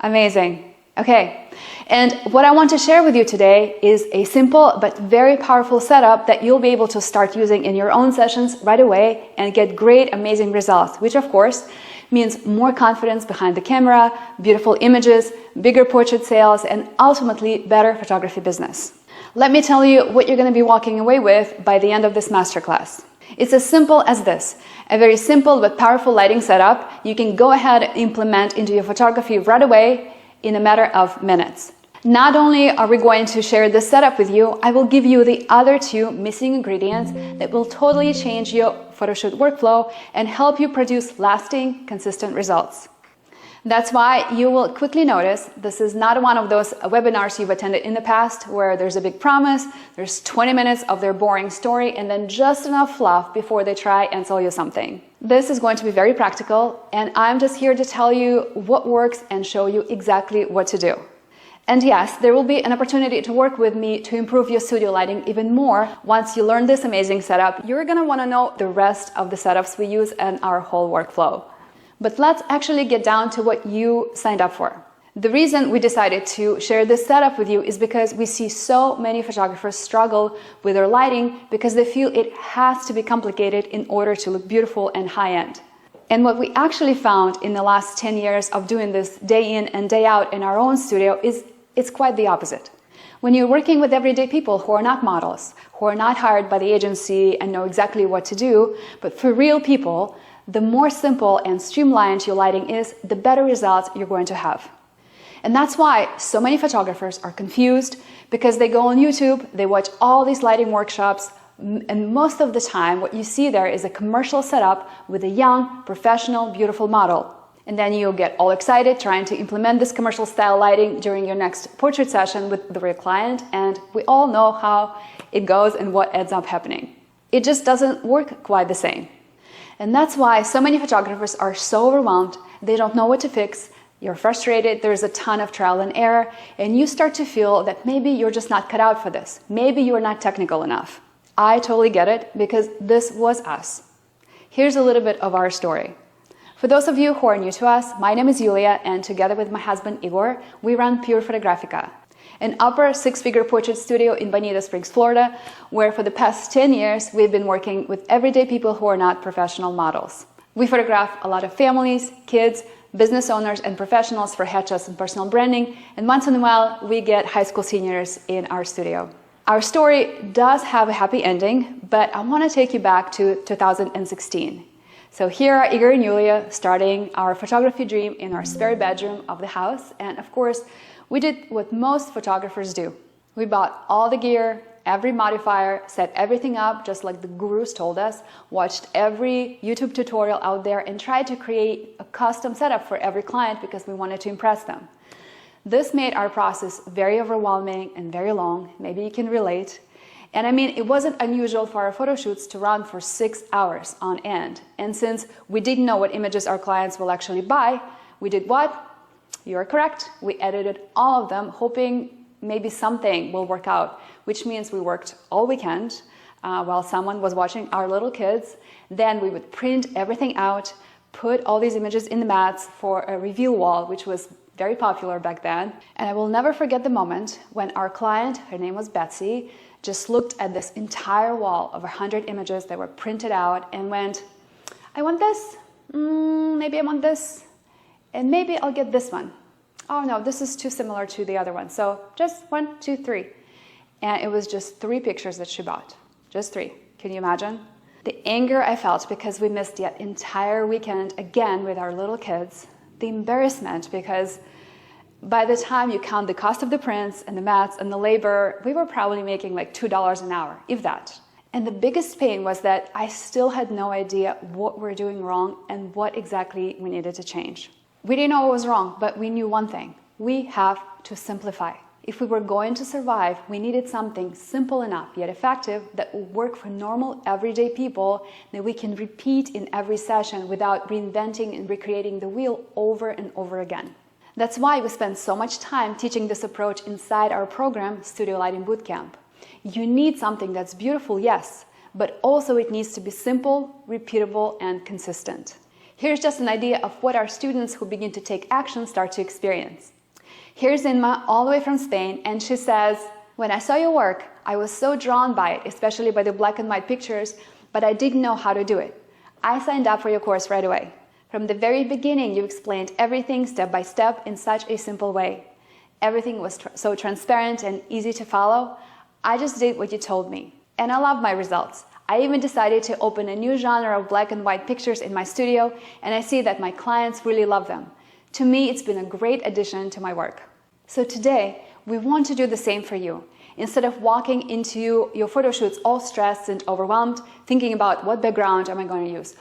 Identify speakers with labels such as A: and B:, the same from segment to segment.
A: Amazing. Okay, and what I want to share with you today is a simple but very powerful setup that you'll be able to start using in your own sessions right away and get great, amazing results, which of course means more confidence behind the camera, beautiful images, bigger portrait sales, and ultimately better photography business. Let me tell you what you're going to be walking away with by the end of this masterclass. It's as simple as this. A very simple but powerful lighting setup you can go ahead and implement into your photography right away in a matter of minutes. Not only are we going to share this setup with you, I will give you the other two missing ingredients that will totally change your photoshoot workflow and help you produce lasting, consistent results. That's why you will quickly notice this is not one of those webinars you've attended in the past where there's a big promise, there's 20 minutes of their boring story, and then just enough fluff before they try and sell you something. This is going to be very practical, and I'm just here to tell you what works and show you exactly what to do. And yes, there will be an opportunity to work with me to improve your studio lighting even more. Once you learn this amazing setup, you're going to want to know the rest of the setups we use and our whole workflow. But let's actually get down to what you signed up for. The reason we decided to share this setup with you is because we see so many photographers struggle with their lighting because they feel it has to be complicated in order to look beautiful and high-end. And what we actually found in the last 10 years of doing this day in and day out in our own studio is it's quite the opposite. When you're working with everyday people who are not models, who are not hired by the agency and know exactly what to do, but for real people, the more simple and streamlined your lighting is, the better results you're going to have. And that's why so many photographers are confused because they go on YouTube, they watch all these lighting workshops, and most of the time what you see there is a commercial setup with a young, professional, beautiful model. And then you'll get all excited trying to implement this commercial style lighting during your next portrait session with the real client, and we all know how it goes and what ends up happening. It just doesn't work quite the same. And that's why so many photographers are so overwhelmed, they don't know what to fix, you're frustrated, there's a ton of trial and error, and you start to feel that maybe you're just not cut out for this. Maybe you're not technical enough. I totally get it because this was us. Here's a little bit of our story. For those of you who are new to us, my name is Yulia, and together with my husband Igor, we run Pure Fotografica, an upper six-figure portrait studio in Bonita Springs, Florida, where for the past 10 years we've been working with everyday people who are not professional models. We photograph a lot of families, kids, business owners, and professionals for headshots and personal branding, and once in a while we get high school seniors in our studio. Our story does have a happy ending, but I want to take you back to 2016. So here are Igor and Yulia starting our photography dream in our spare bedroom of the house, and of course we did what most photographers do. We bought all the gear, every modifier, set everything up just like the gurus told us, watched every YouTube tutorial out there, and tried to create a custom setup for every client because we wanted to impress them. This made our process very overwhelming and very long. Maybe you can relate. And I mean, it wasn't unusual for our photo shoots to run for 6 hours on end. And since we didn't know what images our clients will actually buy, we did what? You are correct. We edited all of them, hoping maybe something will work out, which means we worked all weekend while someone was watching our little kids. Then we would print everything out, put all these images in the mats for a reveal wall, which was very popular back then. And I will never forget the moment when our client, her name was Betsy, just looked at this entire wall of 100 images that were printed out and went, I want this, maybe I want this, and maybe I'll get this one. Oh no, this is too similar to the other one. So just 1, 2, 3. And it was just 3 pictures that she bought. Just 3. Can you imagine? The anger I felt because we missed the entire weekend again with our little kids. The embarrassment because by the time you count the cost of the prints and the mats and the labor, we were probably making like $2 an hour, if that. And the biggest pain was that I still had no idea what we're doing wrong and what exactly we needed to change. We didn't know what was wrong, but we knew one thing. We have to simplify. If we were going to survive, we needed something simple enough yet effective that would work for normal, everyday people that we can repeat in every session without reinventing and recreating the wheel over and over again. That's why we spend so much time teaching this approach inside our program, Studio Lighting Bootcamp. You need something that's beautiful, yes, but also it needs to be simple, repeatable, and consistent. Here's just an idea of what our students who begin to take action start to experience. Here's Inma, all the way from Spain, and she says, "When I saw your work, I was so drawn by it, especially by the black and white pictures, but I didn't know how to do it. I signed up for your course right away. From the very beginning, you explained everything step by step in such a simple way. Everything was so transparent and easy to follow. I just did what you told me. And I love my results. I even decided to open a new genre of black and white pictures in my studio, and I see that my clients really love them. To me, it's been a great addition to my work." So today, we want to do the same for you. Instead of walking into your photo shoots all stressed and overwhelmed, thinking about what background am I going to use?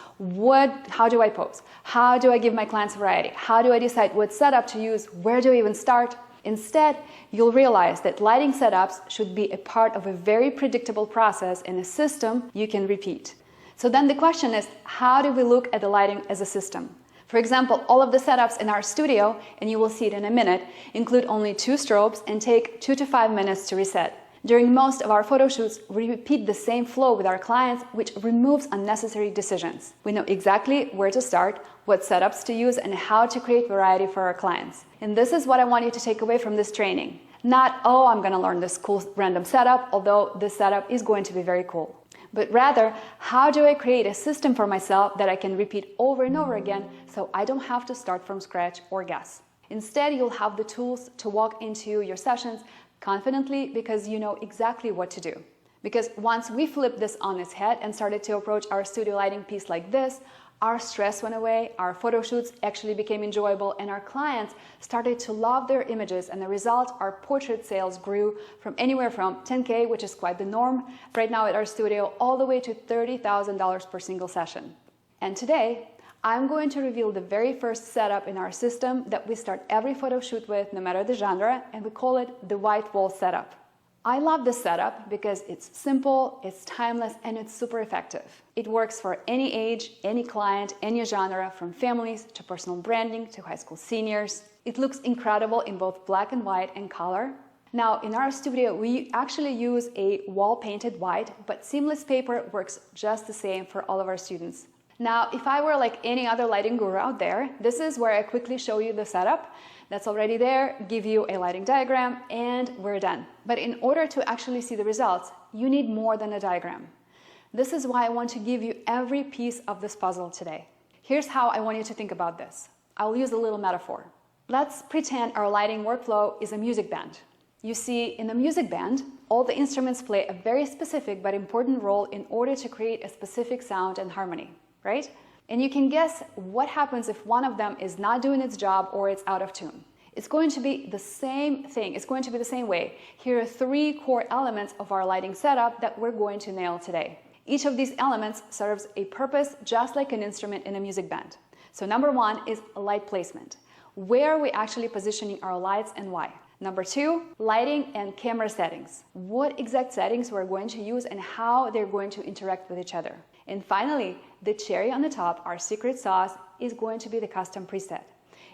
A: How do I pose? How do I give my clients variety? How do I decide what setup to use? Where do I even start? Instead, you'll realize that lighting setups should be a part of a very predictable process and a system you can repeat. So then the question is, how do we look at the lighting as a system? For example, all of the setups in our studio, and you will see it in a minute, include only 2 strobes and take 2 to 5 minutes to reset. During most of our photo shoots, we repeat the same flow with our clients, which removes unnecessary decisions. We know exactly where to start, what setups to use, and how to create variety for our clients. And this is what I want you to take away from this training. Not, oh, I'm going to learn this cool random setup, although this setup is going to be very cool. But rather, how do I create a system for myself that I can repeat over and over again so I don't have to start from scratch or guess? Instead, you'll have the tools to walk into your sessions confidently because you know exactly what to do. Because once we flipped this on its head and started to approach our studio lighting piece like this, our stress went away, our photo shoots actually became enjoyable, and our clients started to love their images, and the result, our portrait sales grew from anywhere from $10K, which is quite the norm right now at our studio, all the way to $30,000 per single session. And today, I'm going to reveal the very first setup in our system that we start every photo shoot with, no matter the genre, and we call it the white wall setup. I love this setup because it's simple, it's timeless, and it's super effective. It works for any age, any client, any genre, from families to personal branding to high school seniors. It looks incredible in both black and white and color. Now, in our studio, we actually use a wall painted white, but seamless paper works just the same for all of our students. Now, if I were like any other lighting guru out there, this is where I quickly show you the setup that's already there, give you a lighting diagram, and we're done. But in order to actually see the results, you need more than a diagram. This is why I want to give you every piece of this puzzle today. Here's how I want you to think about this. I'll use a little metaphor. Let's pretend our lighting workflow is a music band. You see, in a music band, all the instruments play a very specific but important role in order to create a specific sound and harmony, right? And you can guess what happens if one of them is not doing its job or it's out of tune. It's going to be the same thing. It's going to be the same way. Here are 3 core elements of our lighting setup that we're going to nail today. Each of these elements serves a purpose just like an instrument in a music band. So number 1 is light placement. Where are we actually positioning our lights and why? Number 2, lighting and camera settings. What exact settings we're going to use and how they're going to interact with each other. And finally, the cherry on the top, our secret sauce, is going to be the custom preset.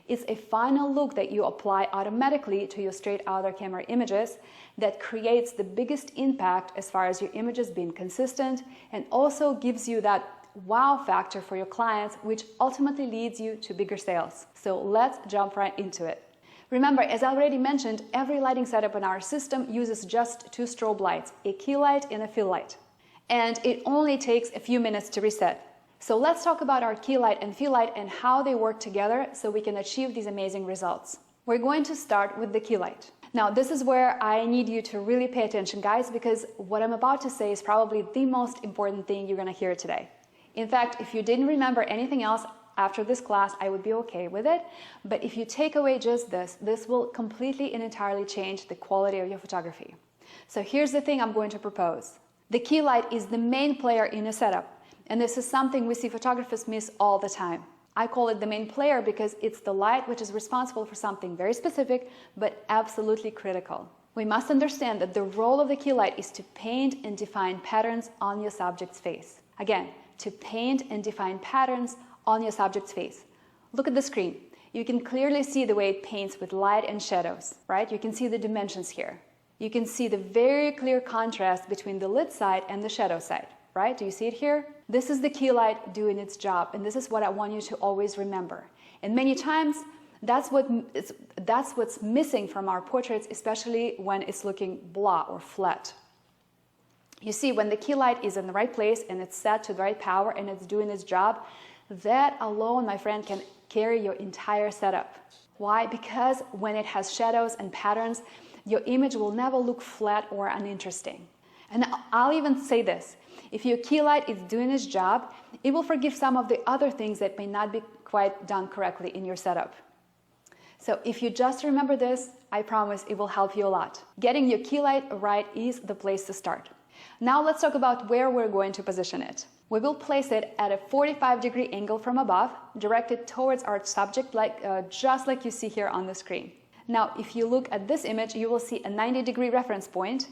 A: It's a final look that you apply automatically to your straight outer camera images that creates the biggest impact as far as your images being consistent, and also gives you that wow factor for your clients, which ultimately leads you to bigger sales. So let's jump right into it. Remember, as I already mentioned, every lighting setup in our system uses just 2 strobe lights, a key light and a fill light. And it only takes a few minutes to reset. So let's talk about our key light and fill light and how they work together so we can achieve these amazing results. We're going to start with the key light. Now, this is where I need you to really pay attention, guys, because what I'm about to say is probably the most important thing you're going to hear today. In fact, if you didn't remember anything else after this class, I would be okay with it. But if you take away just this will completely and entirely change the quality of your photography. So here's the thing I'm going to propose. The key light is the main player in a setup, and this is something we see photographers miss all the time. I call it the main player because it's the light which is responsible for something very specific, but absolutely critical. We must understand that the role of the key light is to paint and define patterns on your subject's face. Again, to paint and define patterns on your subject's face. Look at the screen. You can clearly see the way it paints with light and shadows, right? You can see the dimensions here. You can see the very clear contrast between the lit side and the shadow side, right? Do you see it here? This is the key light doing its job, and this is what I want you to always remember. And many times, that's what's missing from our portraits, especially when it's looking blah or flat. You see, when the key light is in the right place and it's set to the right power and it's doing its job, that alone, my friend, can carry your entire setup. Why? Because when it has shadows and patterns, your image will never look flat or uninteresting. And I'll even say this, if your key light is doing its job, it will forgive some of the other things that may not be quite done correctly in your setup. So if you just remember this, I promise it will help you a lot. Getting your key light right is the place to start. Now let's talk about where we're going to position it. We will place it at a 45-degree angle from above, directed towards our subject, just like you see here on the screen. Now, if you look at this image, you will see a 90-degree reference point.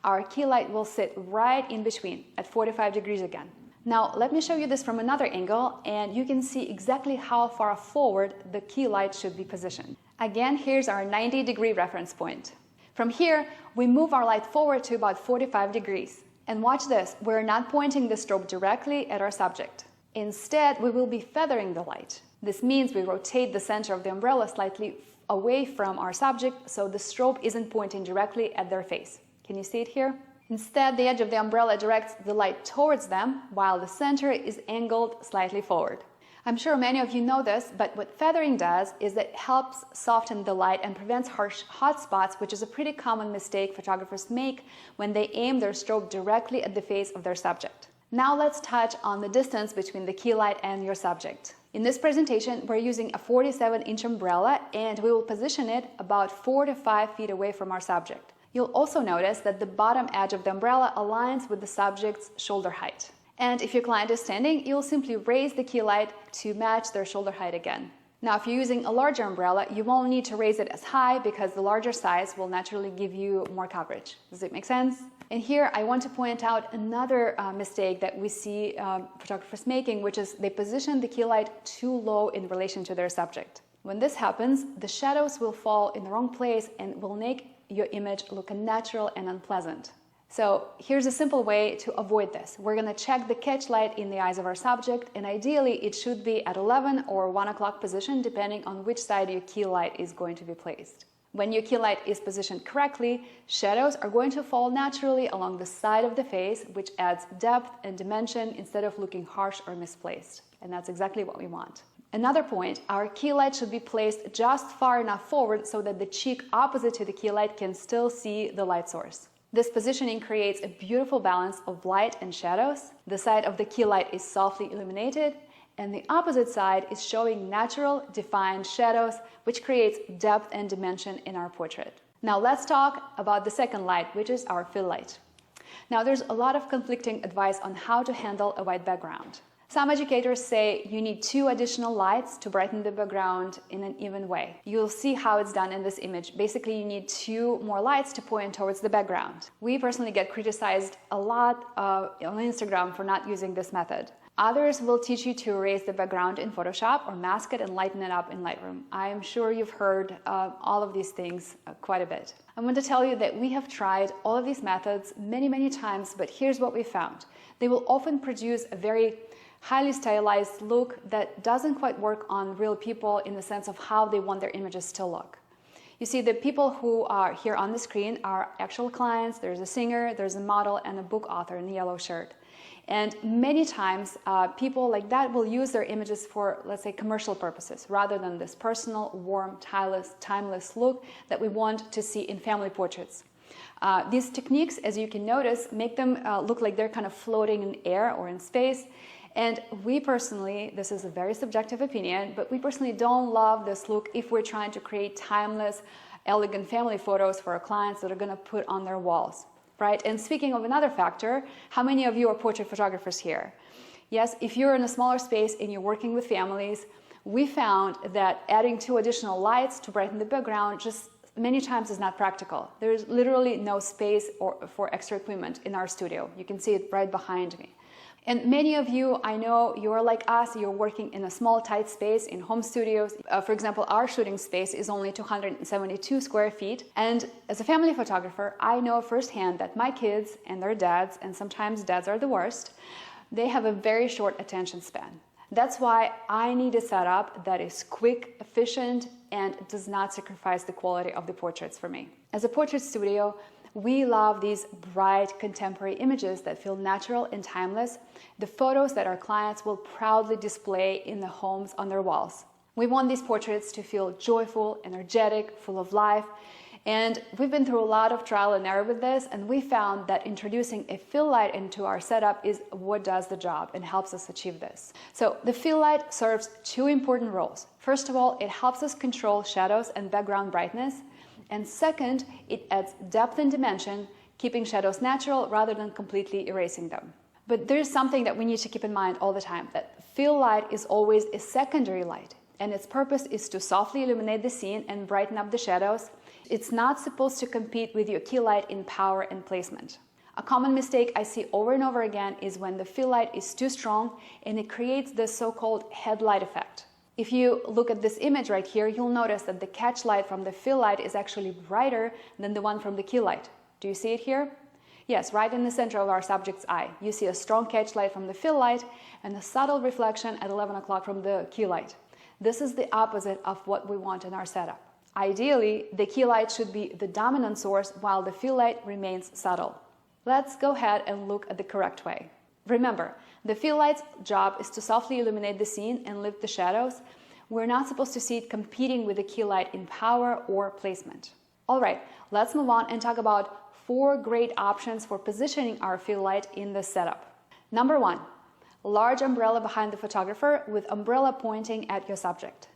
A: Our key light will sit right in between, at 45 degrees again. Now, let me show you this from another angle, and you can see exactly how far forward the key light should be positioned. Again, here's our 90-degree reference point. From here, we move our light forward to about 45 degrees. And watch this, we're not pointing the strobe directly at our subject. Instead, we will be feathering the light. This means we rotate the center of the umbrella slightly away from our subject, so the strobe isn't pointing directly at their face. Can you see it here? Instead, the edge of the umbrella directs the light towards them, while the center is angled slightly forward. I'm sure many of you know this, but what feathering does is that it helps soften the light and prevents harsh hot spots, which is a pretty common mistake photographers make when they aim their strobe directly at the face of their subject. Now let's touch on the distance between the key light and your subject. In this presentation, we're using a 47-inch umbrella, and we will position it about 4 to 5 feet away from our subject. You'll also notice that the bottom edge of the umbrella aligns with the subject's shoulder height. And if your client is standing, you'll simply raise the key light to match their shoulder height again. Now, if you're using a larger umbrella, you won't need to raise it as high because the larger size will naturally give you more coverage. Does it make sense? And here I want to point out another mistake that we see photographers making, which is they position the key light too low in relation to their subject. When this happens, the shadows will fall in the wrong place and will make your image look unnatural and unpleasant. So here's a simple way to avoid this. We're going to check the catch light in the eyes of our subject, and ideally it should be at 11 or 1 o'clock position, depending on which side your key light is going to be placed. When your key light is positioned correctly, shadows are going to fall naturally along the side of the face, which adds depth and dimension instead of looking harsh or misplaced. And that's exactly what we want. Another point, our key light should be placed just far enough forward so that the cheek opposite to the key light can still see the light source. This positioning creates a beautiful balance of light and shadows. The side of the key light is softly illuminated, and the opposite side is showing natural, defined shadows, which creates depth and dimension in our portrait. Now let's talk about the second light, which is our fill light. Now there's a lot of conflicting advice on how to handle a white background. Some educators say you need 2 additional lights to brighten the background in an even way. You'll see how it's done in this image. Basically, you need 2 more lights to point towards the background. We personally get criticized a lot on Instagram for not using this method. Others will teach you to erase the background in Photoshop or mask it and lighten it up in Lightroom. I am sure you've heard all of these things quite a bit. I want to tell you that we have tried all of these methods many times, but here's what we found. They will often produce a very highly stylized look that doesn't quite work on real people in the sense of how they want their images to look. You see, the people who are here on the screen are actual clients. There's a singer, there's a model, and a book author in a yellow shirt. And many times, people like that will use their images for, let's say, commercial purposes, rather than this personal, warm, timeless look that we want to see in family portraits. These techniques, as you can notice, make them look like they're kind of floating in air or in space. And we personally, this is a very subjective opinion, but we personally don't love this look if we're trying to create timeless, elegant family photos for our clients that are going to put on their walls, right? And speaking of another factor, how many of you are portrait photographers here? Yes, if you're in a smaller space and you're working with families, we found that adding 2 additional lights to brighten the background just many times is not practical. There's literally no space for extra equipment in our studio. You can see it right behind me. And many of you, I know you're like us, you're working in a small, tight space in home studios. For example, our shooting space is only 272 square feet. And as a family photographer, I know firsthand that my kids and their dads, and sometimes dads are the worst, they have a very short attention span. That's why I need a setup that is quick, efficient, and does not sacrifice the quality of the portraits for me. As a portrait studio, we love these bright contemporary images that feel natural and timeless, the photos that our clients will proudly display in the homes on their walls. We want these portraits to feel joyful, energetic, full of life, and we've been through a lot of trial and error with this, and we found that introducing a fill light into our setup is what does the job and helps us achieve this. So the fill light serves two important roles. First of all, it helps us control shadows and background brightness. And second, it adds depth and dimension, keeping shadows natural rather than completely erasing them. But there's something that we need to keep in mind all the time, that fill light is always a secondary light, and its purpose is to softly illuminate the scene and brighten up the shadows. It's not supposed to compete with your key light in power and placement. A common mistake I see over and over again is when the fill light is too strong and it creates the so-called headlight effect. If you look at this image right here, you'll notice that the catch light from the fill light is actually brighter than the one from the key light. Do you see it here? Yes, right in the center of our subject's eye. You see a strong catch light from the fill light and a subtle reflection at 11 o'clock from the key light. This is the opposite of what we want in our setup. Ideally, the key light should be the dominant source while the fill light remains subtle. Let's go ahead and look at the correct way. Remember, the fill light's job is to softly illuminate the scene and lift the shadows. We're not supposed to see it competing with the key light in power or placement. All right, let's move on and talk about 4 great options for positioning our fill light in this setup. Number 1, large umbrella behind the photographer with umbrella pointing at your subject.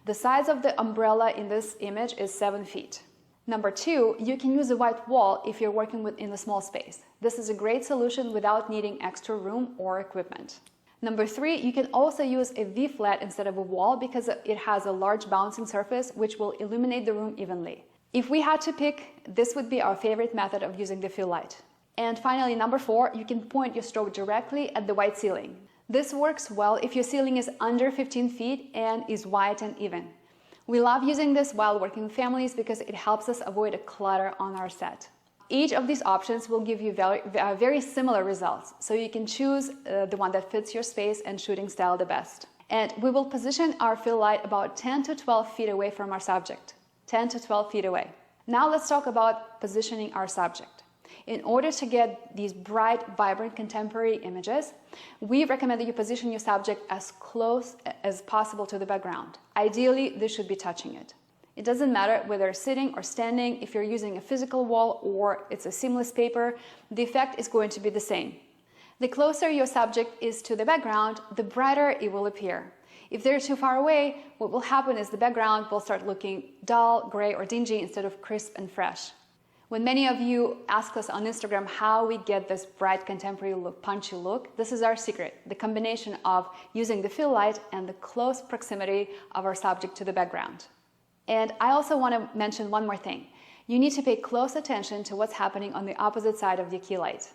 A: The size of the umbrella in this image is 7 feet. Number 2, you can use a white wall if you're working within a small space. This is a great solution without needing extra room or equipment. Number 3, you can also use a V-flat instead of a wall because it has a large bouncing surface which will illuminate the room evenly. If we had to pick, this would be our favorite method of using the fill light. And finally, number 4, you can point your strobe directly at the white ceiling. This works well if your ceiling is under 15 feet and is white and even. We love using this while working with families because it helps us avoid a clutter on our set. Each of these options will give you very similar results, so you can choose the one that fits your space and shooting style the best. And we will position our fill light about 10 to 12 feet away from our subject. 10 to 12 feet away. Now let's talk about positioning our subject. In order to get these bright, vibrant, contemporary images, we recommend that you position your subject as close as possible to the background. Ideally, this should be touching it. It doesn't matter whether sitting or standing, if you're using a physical wall or it's a seamless paper, the effect is going to be the same. The closer your subject is to the background, the brighter it will appear. If they're too far away, what will happen is the background will start looking dull, gray, or dingy instead of crisp and fresh. When many of you ask us on Instagram how we get this bright contemporary look, punchy look, this is our secret, the combination of using the fill light and the close proximity of our subject to the background. And I also want to mention one more thing. You need to pay close attention to what's happening on the opposite side of the key light.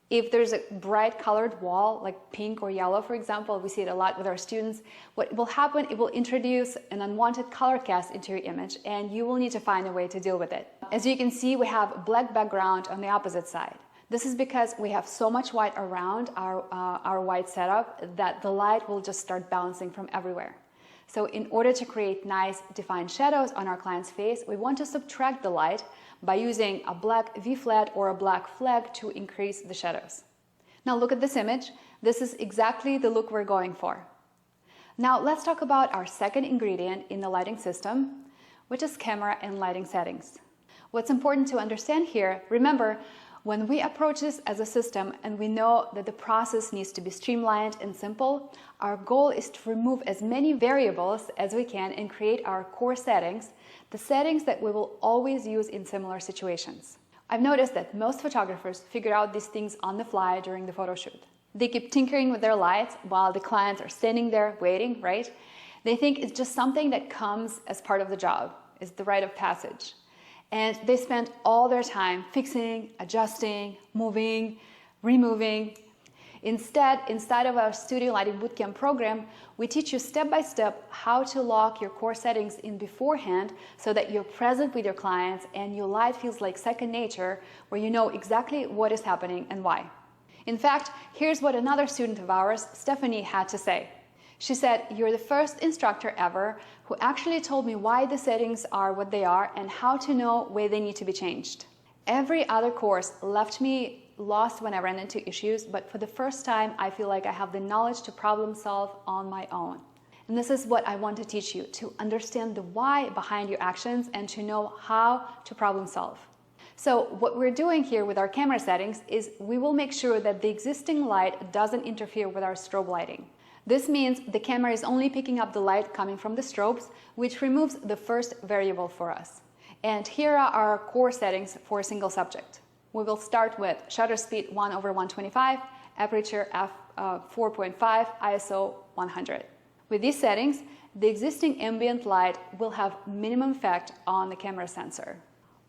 A: If there's a bright colored wall, like pink or yellow, for example, we see it a lot with our students, what will happen, it will introduce an unwanted color cast into your image, and you will need to find a way to deal with it. As you can see, we have a black background on the opposite side. This is because we have so much white around our white setup that the light will just start bouncing from everywhere. So in order to create nice defined shadows on our client's face, we want to subtract the light by using a black V-flat or a black flag to increase the shadows. Now look at this image. This is exactly the look we're going for. Now let's talk about our second ingredient in the lighting system, which is camera and lighting settings. What's important to understand here, remember, when we approach this as a system and we know that the process needs to be streamlined and simple, our goal is to remove as many variables as we can and create our core settings, the settings that we will always use in similar situations. I've noticed that most photographers figure out these things on the fly during the photo shoot. They keep tinkering with their lights while the clients are standing there waiting, right? They think it's just something that comes as part of the job, it's the rite of passage. And they spend all their time fixing, adjusting, moving, removing. Instead, inside of our Studio Lighting Bootcamp program, we teach you step by step how to lock your core settings in beforehand so that you're present with your clients and your light feels like second nature, where you know exactly what is happening and why. In fact, here's what another student of ours, Stephanie, had to say. She said, "You're the first instructor ever who actually told me why the settings are what they are and how to know where they need to be changed. Every other course left me lost when I ran into issues, but for the first time, I feel like I have the knowledge to problem solve on my own." And this is what I want to teach you, to understand the why behind your actions and to know how to problem solve. So what we're doing here with our camera settings is we will make sure that the existing light doesn't interfere with our strobe lighting. This means the camera is only picking up the light coming from the strobes, which removes the first variable for us. And here are our core settings for a single subject. We will start with shutter speed 1/125, aperture f4.5, ISO 100. With these settings, the existing ambient light will have minimum effect on the camera sensor.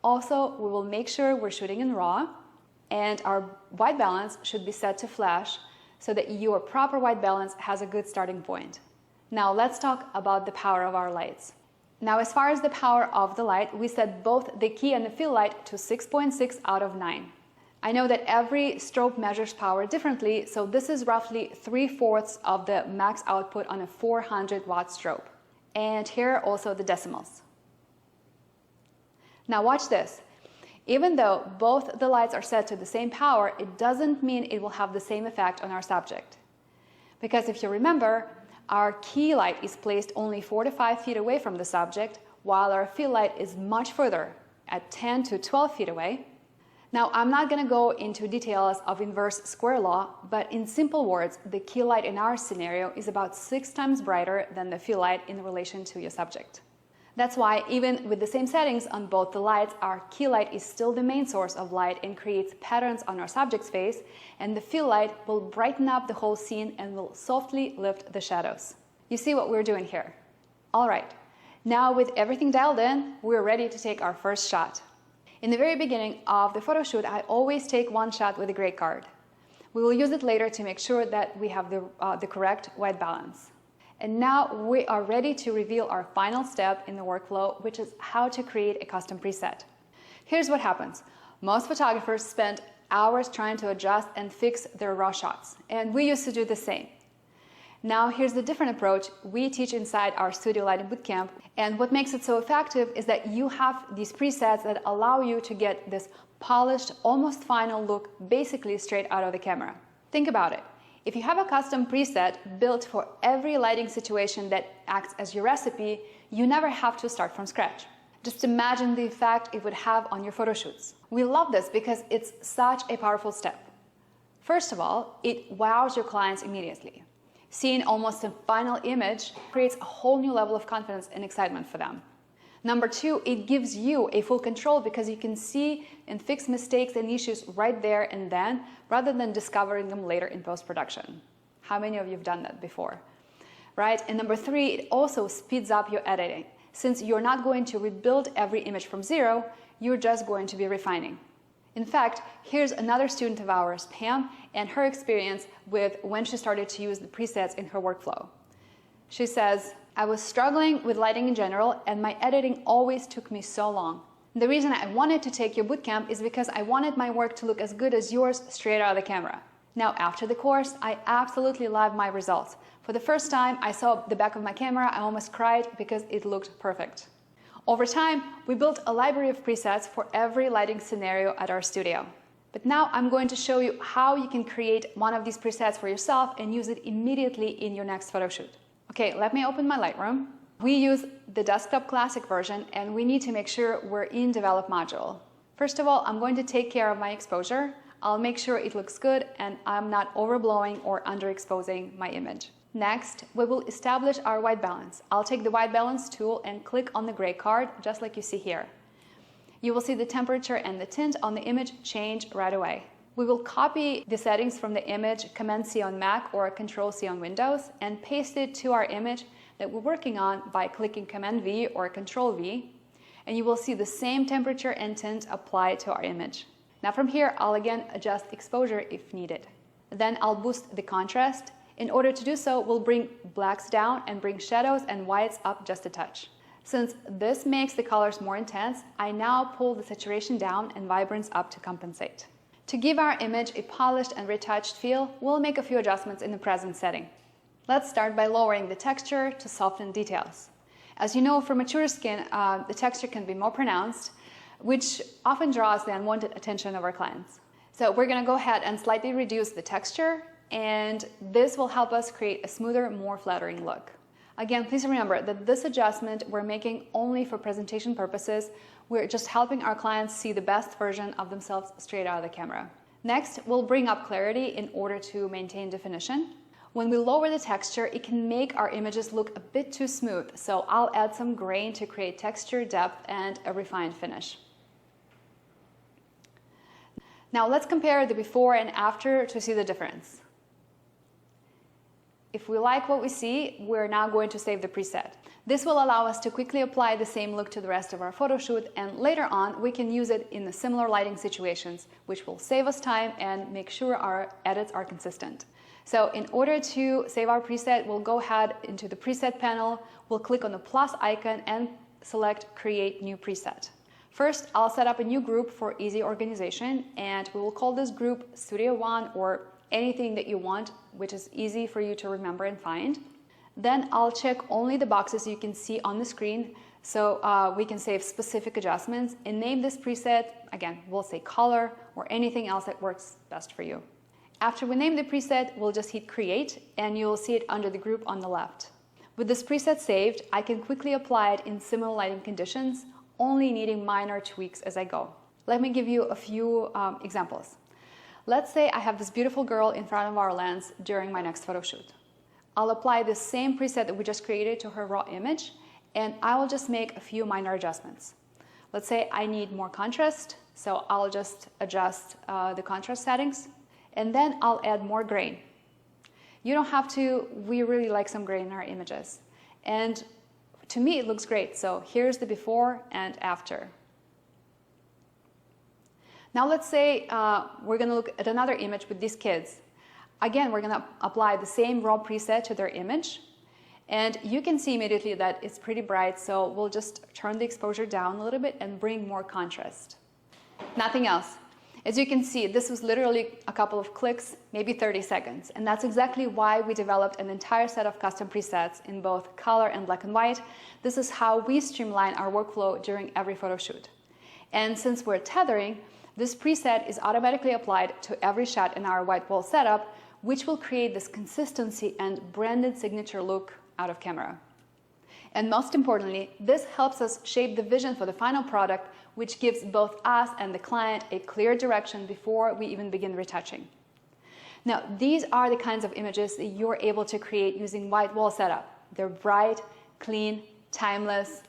A: Also, we will make sure we're shooting in RAW, and our white balance should be set to flash so that your proper white balance has a good starting point. Now let's talk about the power of our lights. Now, as far as the power of the light, we set both the key and the fill light to 6.6 out of 9. I know that every strobe measures power differently, so this is roughly 3/4 of the max output on a 400 watt strobe. And here are also the decimals. Now watch this. Even though both the lights are set to the same power, it doesn't mean it will have the same effect on our subject. Because if you remember, our key light is placed only 4 to 5 feet away from the subject, while our fill light is much further, at 10 to 12 feet away. Now, I'm not going to go into details of inverse square law, but in simple words, the key light in our scenario is about 6 times brighter than the fill light in relation to your subject. That's why, even with the same settings on both the lights, our key light is still the main source of light and creates patterns on our subject's face, and the fill light will brighten up the whole scene and will softly lift the shadows. You see what we're doing here? All right, now with everything dialed in, we're ready to take our first shot. In the very beginning of the photo shoot, I always take one shot with a gray card. We will use it later to make sure that we have the correct white balance. And now we are ready to reveal our final step in the workflow, which is how to create a custom preset. Here's what happens. Most photographers spend hours trying to adjust and fix their raw shots, and we used to do the same. Now here's the different approach we teach inside our Studio Lighting Bootcamp, and what makes it so effective is that you have these presets that allow you to get this polished, almost final look basically straight out of the camera. Think about it. If you have a custom preset built for every lighting situation that acts as your recipe, you never have to start from scratch. Just imagine the effect it would have on your photo shoots. We love this because it's such a powerful step. First of all, it wows your clients immediately. Seeing almost a final image creates a whole new level of confidence and excitement for them. Number two, it gives you a full control because you can see and fix mistakes and issues right there and then, rather than discovering them later in post-production. How many of you have done that before? Right? And number three, it also speeds up your editing. Since you're not going to rebuild every image from zero, you're just going to be refining. In fact, here's another student of ours, Pam, and her experience with when she started to use the presets in her workflow. She says, "I was struggling with lighting in general, and my editing always took me so long. The reason I wanted to take your bootcamp is because I wanted my work to look as good as yours straight out of the camera. Now, after the course, I absolutely love my results. For the first time I saw the back of my camera, I almost cried because it looked perfect." Over time, we built a library of presets for every lighting scenario at our studio. But now I'm going to show you how you can create one of these presets for yourself and use it immediately in your next photo shoot. Okay, let me open my Lightroom. We use the Desktop Classic version, and we need to make sure we're in Develop module. First of all, I'm going to take care of my exposure. I'll make sure it looks good and I'm not overblowing or underexposing my image. Next, we will establish our white balance. I'll take the white balance tool and click on the gray card, just like you see here. You will see the temperature and the tint on the image change right away. We will copy the settings from the image, Command-C on Mac or Control-C on Windows, and paste it to our image that we're working on by clicking Command-V or Control-V, and you will see the same temperature and tint applied to our image. Now from here, I'll again adjust exposure if needed. Then I'll boost the contrast. In order to do so, we'll bring blacks down and bring shadows and whites up just a touch. Since this makes the colors more intense, I now pull the saturation down and vibrance up to compensate. To give our image a polished and retouched feel, we'll make a few adjustments in the present setting. Let's start by lowering the texture to soften details. As you know, for mature skin, the texture can be more pronounced, which often draws the unwanted attention of our clients. So we're going to go ahead and slightly reduce the texture, and this will help us create a smoother, more flattering look. Again, please remember that this adjustment we're making only for presentation purposes. We're just helping our clients see the best version of themselves straight out of the camera. Next, we'll bring up clarity in order to maintain definition. When we lower the texture, it can make our images look a bit too smooth, so I'll add some grain to create texture, depth, and a refined finish. Now let's compare the before and after to see the difference. If we like what we see, we're now going to save the preset. This will allow us to quickly apply the same look to the rest of our photo shoot, and later on we can use it in the similar lighting situations, which will save us time and make sure our edits are consistent. So in order to save our preset, we'll go ahead into the preset panel, we'll click on the plus icon and select Create New Preset. First, I'll set up a new group for easy organization, and we will call this group Studio One or anything that you want, which is easy for you to remember and find. Then I'll check only the boxes you can see on the screen, so we can save specific adjustments and name this preset. Again, we'll say color or anything else that works best for you. After we name the preset, we'll just hit create and you'll see it under the group on the left. With this preset saved, I can quickly apply it in similar lighting conditions, only needing minor tweaks as I go. Let me give you a few examples. Let's say I have this beautiful girl in front of our lens during my next photo shoot. I'll apply the same preset that we just created to her raw image, and I will just make a few minor adjustments. Let's say I need more contrast, so I'll just adjust the contrast settings, and then I'll add more grain. You don't have to, we really like some grain in our images. And to me, it looks great, so here's the before and after. Now let's say we're going to look at another image with these kids. Again, we're going to apply the same raw preset to their image. And you can see immediately that it's pretty bright, so we'll just turn the exposure down a little bit and bring more contrast. Nothing else. As you can see, this was literally a couple of clicks, maybe 30 seconds. And that's exactly why we developed an entire set of custom presets in both color and black and white. This is how we streamline our workflow during every photo shoot. And since we're tethering, this preset is automatically applied to every shot in our white wall setup, which will create this consistency and branded signature look out of camera. And most importantly, this helps us shape the vision for the final product, which gives both us and the client a clear direction before we even begin retouching. Now, these are the kinds of images that you're able to create using white wall setup. They're bright, clean, timeless.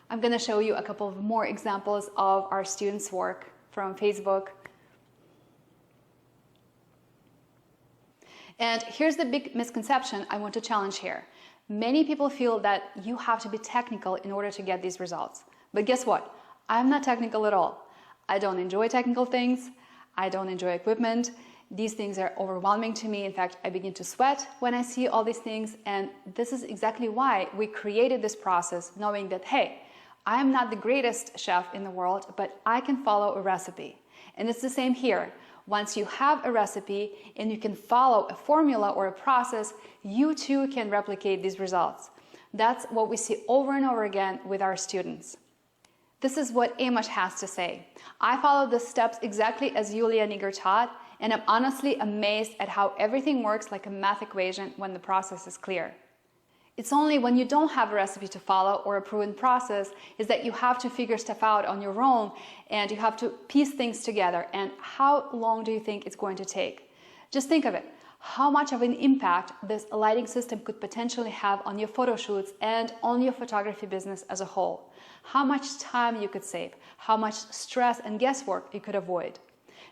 A: I'm going to show you a couple of more examples of our students' work from Facebook. And here's the big misconception I want to challenge here. Many people feel that you have to be technical in order to get these results. But guess what? I'm not technical at all. I don't enjoy technical things. I don't enjoy equipment. These things are overwhelming to me. In fact, I begin to sweat when I see all these things. And this is exactly why we created this process, knowing that, hey, I am not the greatest chef in the world, but I can follow a recipe. And it's the same here. Once you have a recipe and you can follow a formula or a process, you too can replicate these results. That's what we see over and over again with our students. This is what Amos has to say. I followed the steps exactly as Julia Nigger taught, and I'm honestly amazed at how everything works like a math equation when the process is clear. It's only when you don't have a recipe to follow or a proven process is that you have to figure stuff out on your own and you have to piece things together. And how long do you think it's going to take? Just think of it. How much of an impact this lighting system could potentially have on your photo shoots and on your photography business as a whole. How much time you could save, how much stress and guesswork you could avoid.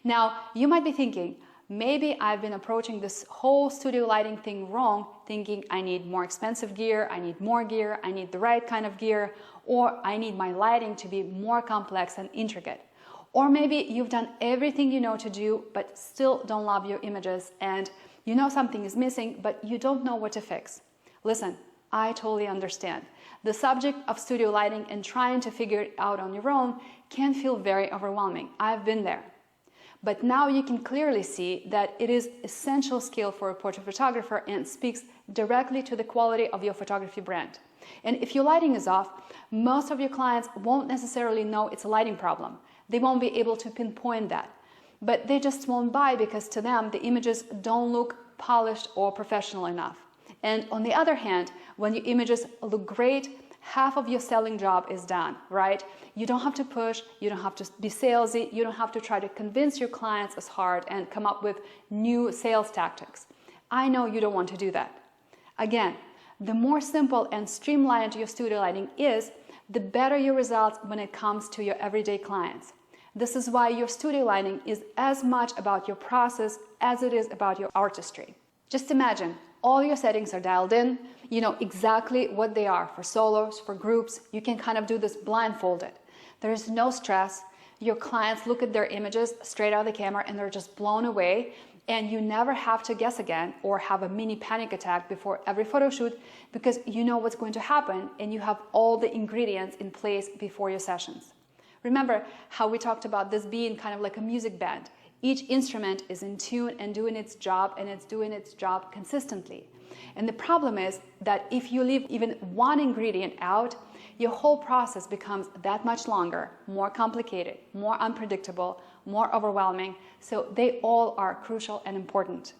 A: Now, you might be thinking, maybe I've been approaching this whole studio lighting thing wrong, thinking I need more expensive gear, I need more gear, I need the right kind of gear, or I need my lighting to be more complex and intricate. Or maybe you've done everything you know to do, but still don't love your images, and you know something is missing, but you don't know what to fix. Listen, I totally understand. The subject of studio lighting and trying to figure it out on your own can feel very overwhelming. I've been there. But now you can clearly see that it is essential skill for a portrait photographer and speaks directly to the quality of your photography brand. And if your lighting is off, most of your clients won't necessarily know it's a lighting problem. They won't be able to pinpoint that. But they just won't buy because to them the images don't look polished or professional enough. And on the other hand, when your images look great, half of your selling job is done, right? You don't have to push, you don't have to be salesy, you don't have to try to convince your clients as hard and come up with new sales tactics. I know you don't want to do that. Again, the more simple and streamlined your studio lighting is, the better your results when it comes to your everyday clients. This is why your studio lighting is as much about your process as it is about your artistry. Just imagine, all your settings are dialed in, you know exactly what they are for solos, for groups. You can kind of do this blindfolded. There is no stress. Your clients look at their images straight out of the camera and they're just blown away, and you never have to guess again or have a mini panic attack before every photo shoot because you know what's going to happen and you have all the ingredients in place before your sessions. Remember how we talked about this being kind of like a music band. Each instrument is in tune and doing its job, and it's doing its job consistently. And the problem is that if you leave even one ingredient out, your whole process becomes that much longer, more complicated, more unpredictable, more overwhelming. So they all are crucial and important.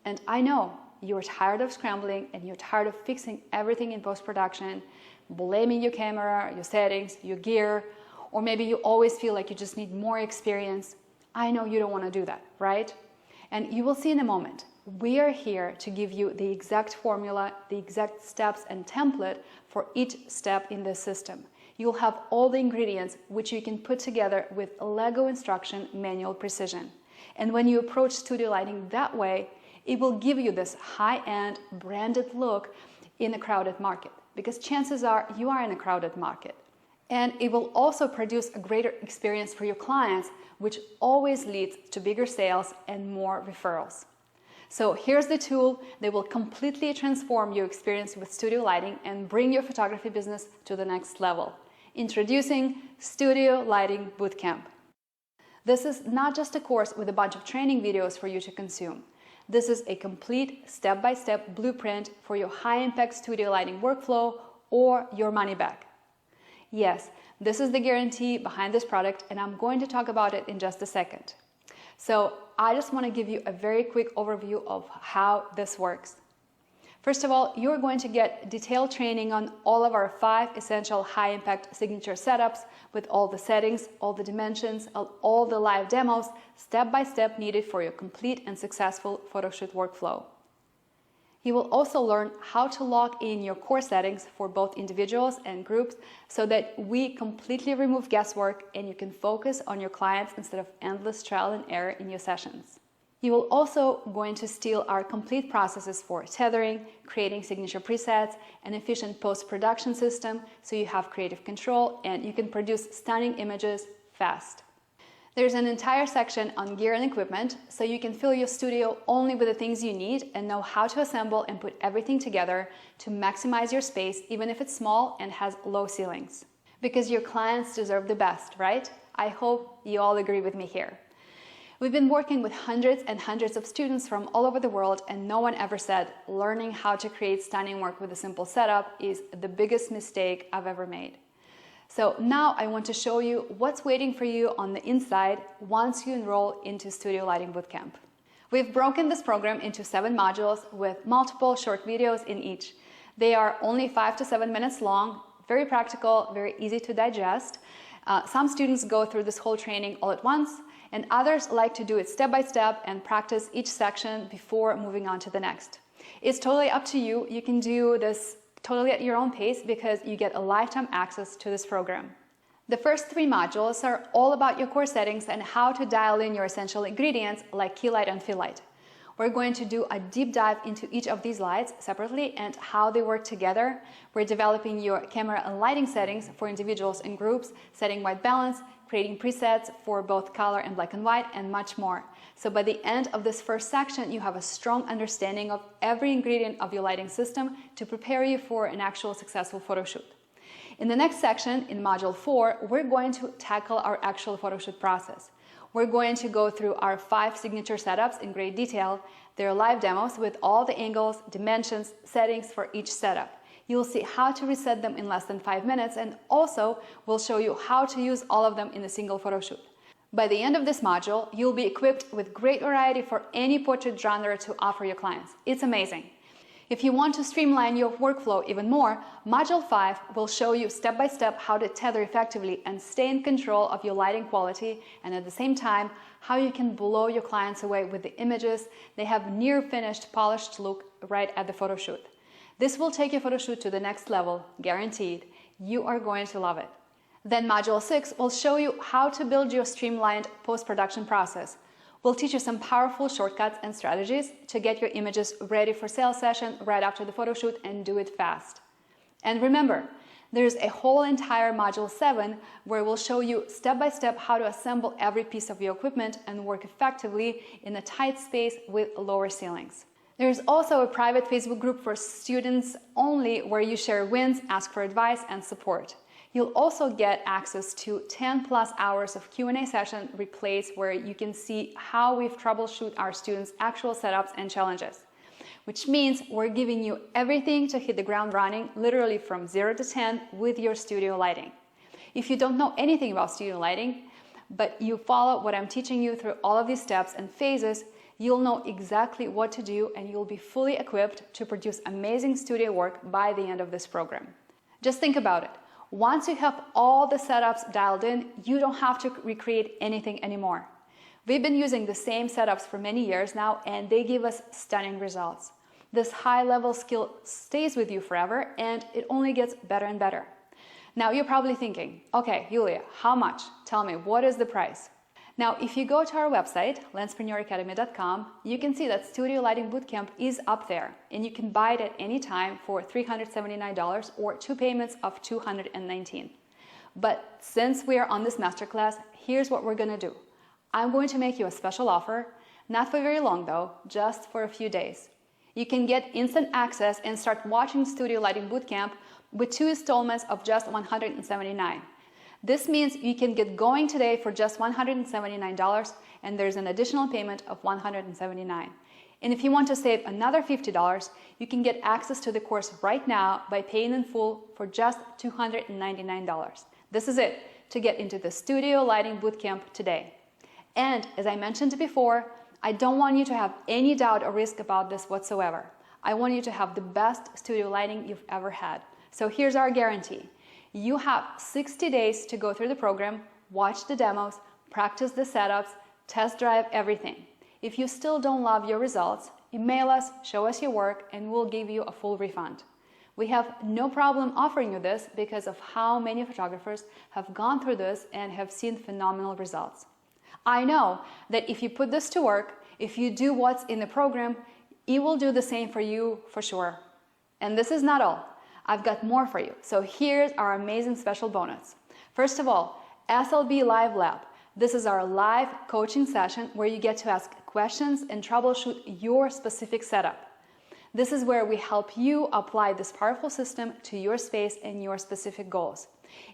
A: And I know you're tired of scrambling and you're tired of fixing everything in post-production, blaming your camera, your settings, your gear, or maybe you always feel like you just need more experience. I know you don't want to do that, right? And you will see in a moment. We are here to give you the exact formula, the exact steps and template for each step in this system. You'll have all the ingredients which you can put together with Lego instruction manual precision. And when you approach studio lighting that way, it will give you this high-end branded look in a crowded market, because chances are you are in a crowded market. And it will also produce a greater experience for your clients, which always leads to bigger sales and more referrals. So here's the tool that will completely transform your experience with studio lighting and bring your photography business to the next level. Introducing Studio Lighting Bootcamp. This is not just a course with a bunch of training videos for you to consume. This is a complete step-by-step blueprint for your high-impact studio lighting workflow or your money back. Yes, this is the guarantee behind this product, and I'm going to talk about it in just a second. So I just want to give you a very quick overview of how this works. First of all, you're going to get detailed training on all of our 5 essential high-impact signature setups with all the settings, all the dimensions, all the live demos, step-by-step needed for your complete and successful photoshoot workflow. You will also learn how to lock in your core settings for both individuals and groups so that we completely remove guesswork and you can focus on your clients instead of endless trial and error in your sessions. You will also going to steal our complete processes for tethering, creating signature presets, an efficient post-production system so you have creative control and you can produce stunning images fast. There's an entire section on gear and equipment, so you can fill your studio only with the things you need and know how to assemble and put everything together to maximize your space, even if it's small and has low ceilings. Because your clients deserve the best, right? I hope you all agree with me here. We've been working with hundreds and hundreds of students from all over the world, and no one ever said learning how to create stunning work with a simple setup is the biggest mistake I've ever made. So now I want to show you what's waiting for you on the inside once you enroll into Studio Lighting Bootcamp. We've broken this program into 7 modules with multiple short videos in each. They are only 5 to 7 minutes long, very practical, very easy to digest. Some students go through this whole training all at once, and others like to do it step by step and practice each section before moving on to the next. It's totally up to you. You can do this totally at your own pace because you get a lifetime access to this program. The first 3 modules are all about your core settings and how to dial in your essential ingredients like key light and fill light. We're going to do a deep dive into each of these lights separately and how they work together. We're developing your camera and lighting settings for individuals and groups, setting white balance, creating presets for both color and black and white, and much more. So by the end of this first section, you have a strong understanding of every ingredient of your lighting system to prepare you for an actual successful photo shoot. In the next section, in Module 4, we're going to tackle our actual photoshoot process. We're going to go through our 5 signature setups in great detail. They're live demos with all the angles, dimensions, settings for each setup. You'll see how to reset them in less than 5 minutes, and also we'll show you how to use all of them in a single photo shoot. By the end of this module, you'll be equipped with great variety for any portrait genre to offer your clients. It's amazing. If you want to streamline your workflow even more, Module 5 will show you step-by-step how to tether effectively and stay in control of your lighting quality, and at the same time, how you can blow your clients away with the images. They have near finished, polished look right at the photo shoot. This will take your photo shoot to the next level, guaranteed. You are going to love it. Then Module 6 will show you how to build your streamlined post-production process. We'll teach you some powerful shortcuts and strategies to get your images ready for sales session right after the photo shoot, and do it fast. And remember, there's a whole entire Module 7 where we'll show you step-by-step how to assemble every piece of your equipment and work effectively in a tight space with lower ceilings. There's also a private Facebook group for students only where you share wins, ask for advice, and support. You'll also get access to 10+ hours of Q&A session replays where you can see how we've troubleshoot our students' actual setups and challenges. Which means we're giving you everything to hit the ground running, literally from 0 to 10 with your studio lighting. If you don't know anything about studio lighting, but you follow what I'm teaching you through all of these steps and phases, you'll know exactly what to do, and you'll be fully equipped to produce amazing studio work by the end of this program. Just think about it. Once you have all the setups dialed in, you don't have to recreate anything anymore. We've been using the same setups for many years now, and they give us stunning results. This high-level skill stays with you forever, and it only gets better and better. Now you're probably thinking, okay, Yulia, how much? Tell me, what is the price? Now, if you go to our website, lenspreneuracademy.com, you can see that Studio Lighting Bootcamp is up there, and you can buy it at any time for $379 or 2 payments of $219. But since we are on this masterclass, here's what we're going to do. I'm going to make you a special offer, not for very long though, just for a few days. You can get instant access and start watching Studio Lighting Bootcamp with 2 installments of just $179. This means you can get going today for just $179, and there's an additional payment of $179. And if you want to save another $50, you can get access to the course right now by paying in full for just $299. This is it, to get into the Studio Lighting Bootcamp today. And as I mentioned before, I don't want you to have any doubt or risk about this whatsoever. I want you to have the best studio lighting you've ever had. So here's our guarantee. You have 60 days to go through the program, watch the demos, practice the setups, test drive everything. If you still don't love your results, email us, show us your work, and we'll give you a full refund. We have no problem offering you this because of how many photographers have gone through this and have seen phenomenal results. I know that if you put this to work, if you do what's in the program, it will do the same for you for sure. And this is not all. I've got more for you. So here's our amazing special bonus. First of all, SLB Live Lab. This is our live coaching session where you get to ask questions and troubleshoot your specific setup. This is where we help you apply this powerful system to your space and your specific goals.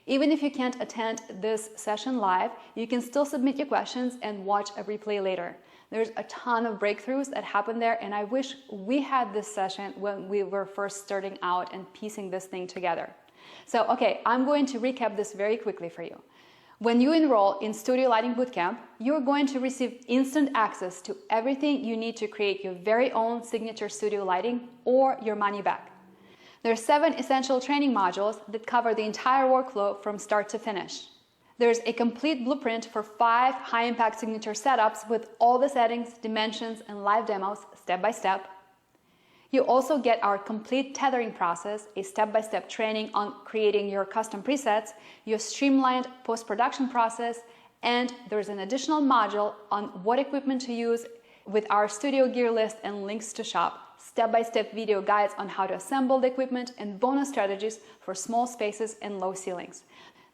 A: Even if you can't attend this session live, you can still submit your questions and watch a replay later. There's a ton of breakthroughs that happen there, and I wish we had this session when we were first starting out and piecing this thing together. So, okay, I'm going to recap this very quickly for you. When you enroll in Studio Lighting Bootcamp, you're going to receive instant access to everything you need to create your very own signature studio lighting or your money back. There are 7 essential training modules that cover the entire workflow from start to finish. There's a complete blueprint for 5 high-impact signature setups with all the settings, dimensions, and live demos step by step. You also get our complete tethering process, a step-by-step training on creating your custom presets, your streamlined post-production process, and there's an additional module on what equipment to use with our studio gear list and links to shop, step-by-step video guides on how to assemble the equipment, and bonus strategies for small spaces and low ceilings.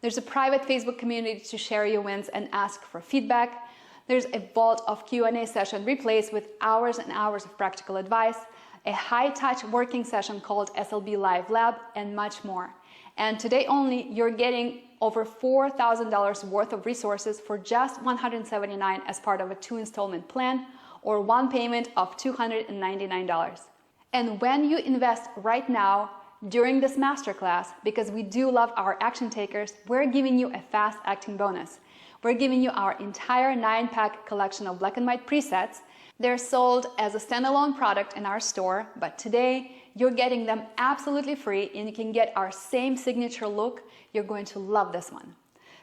A: There's a private Facebook community to share your wins and ask for feedback. There's a vault of Q&A session replays with hours and hours of practical advice, a high-touch working session called SLB Live Lab, and much more. And today only, you're getting over $4,000 worth of resources for just $179 as part of a 2-installment plan or one payment of $299. And when you invest right now during this masterclass, because we do love our action takers, we're giving you a fast acting bonus. We're giving you our entire 9-pack collection of black and white presets. They're sold as a standalone product in our store, but today you're getting them absolutely free and you can get our same signature look. You're going to love this one.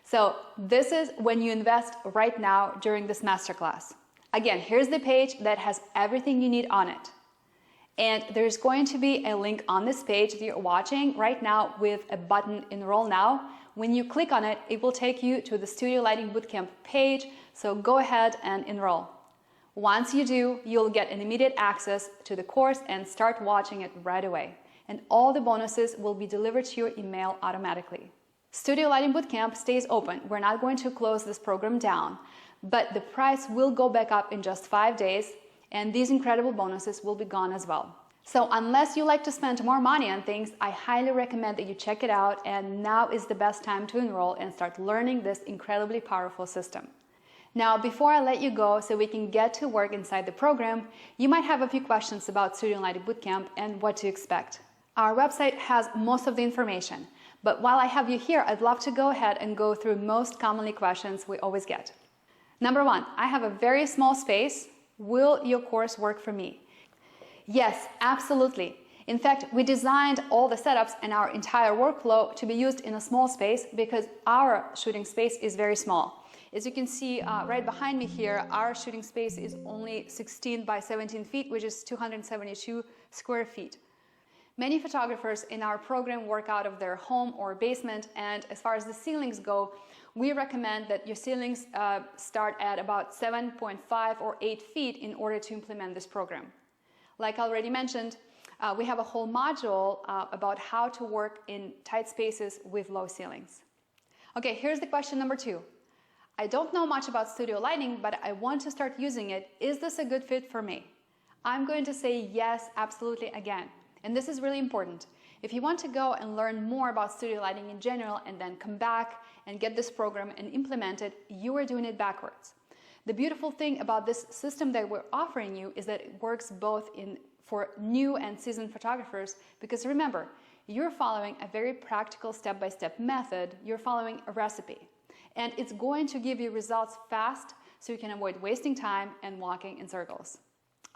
A: So this is when you invest right now during this masterclass. Again, here's the page that has everything you need on it. And there's going to be a link on this page that you're watching right now with a button Enroll Now. When you click on it, it will take you to the Studio Lighting Bootcamp page, so go ahead and enroll. Once you do, you'll get an immediate access to the course and start watching it right away. And all the bonuses will be delivered to your email automatically. Studio Lighting Bootcamp stays open. We're not going to close this program down, but the price will go back up in just 5 days, and these incredible bonuses will be gone as well. So unless you like to spend more money on things, I highly recommend that you check it out, and now is the best time to enroll and start learning this incredibly powerful system. Now, before I let you go so we can get to work inside the program, you might have a few questions about Studio Lighting Bootcamp and what to expect. Our website has most of the information, but while I have you here, I'd love to go ahead and go through most commonly questions we always get. Number 1, I have a very small space. Will your course work for me? Yes, absolutely. In fact, we designed all the setups and our entire workflow to be used in a small space because our shooting space is very small. As you can see right behind me here, our shooting space is only 16 by 17 feet, which is 272 square feet. Many photographers in our program work out of their home or basement, and as far as the ceilings go, we recommend that your ceilings start at about 7.5 or 8 feet in order to implement this program. Like I already mentioned, we have a whole module about how to work in tight spaces with low ceilings. Okay, here's the question number 2. I don't know much about studio lighting, but I want to start using it. Is this a good fit for me? I'm going to say yes, absolutely again. And this is really important. If you want to go and learn more about studio lighting in general and then come back and get this program and implement it, you are doing it backwards. The beautiful thing about this system that we're offering you is that it works both for new and seasoned photographers, because remember, you're following a very practical step-by-step method. You're following a recipe. And it's going to give you results fast so you can avoid wasting time and walking in circles.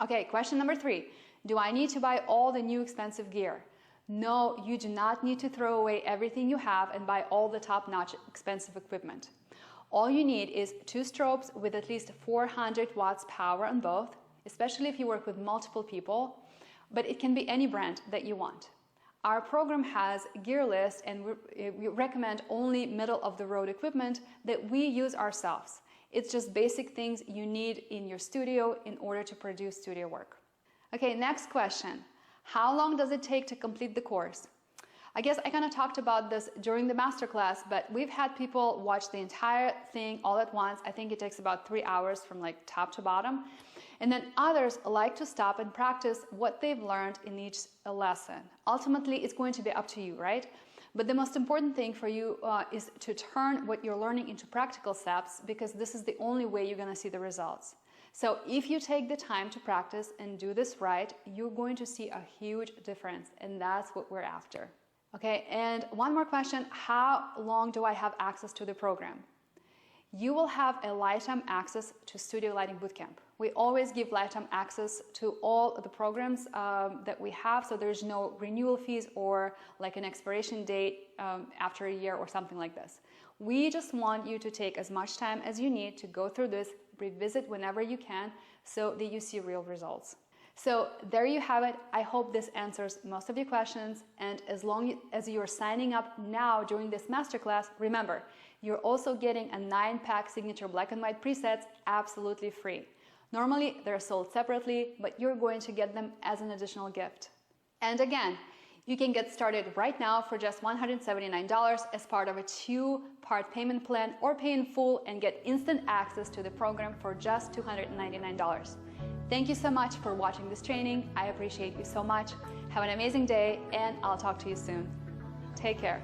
A: Okay, question number 3. Do I need to buy all the new expensive gear? No, you do not need to throw away everything you have and buy all the top-notch expensive equipment. All you need is 2 strobes with at least 400 watts power on both, especially if you work with multiple people, but it can be any brand that you want. Our program has a gear list, and we recommend only middle-of-the-road equipment that we use ourselves. It's just basic things you need in your studio in order to produce studio work. Okay, next question. How long does it take to complete the course? I guess I kind of talked about this during the masterclass, but we've had people watch the entire thing all at once. I think it takes about 3 hours from like top to bottom. And then others like to stop and practice what they've learned in each lesson. Ultimately, it's going to be up to you, right? But the most important thing for you is to turn what you're learning into practical steps, because this is the only way you're going to see the results. So if you take the time to practice and do this right, you're going to see a huge difference, and that's what we're after. Okay, and one more question. How long do I have access to the program? You will have a lifetime access to Studio Lighting Bootcamp. We always give lifetime access to all the programs that we have, so there's no renewal fees or like an expiration date after a year or something like this. We just want you to take as much time as you need to go through this, revisit whenever you can, so that you see real results. So there you have it. I hope this answers most of your questions, and as long as you're signing up now during this masterclass, remember, you're also getting a 9-pack signature black and white presets absolutely free. Normally, they're sold separately, but you're going to get them as an additional gift. And again, you can get started right now for just $179 as part of a 2-part payment plan, or pay in full and get instant access to the program for just $299. Thank you so much for watching this training. I appreciate you so much. Have an amazing day, and I'll talk to you soon. Take care.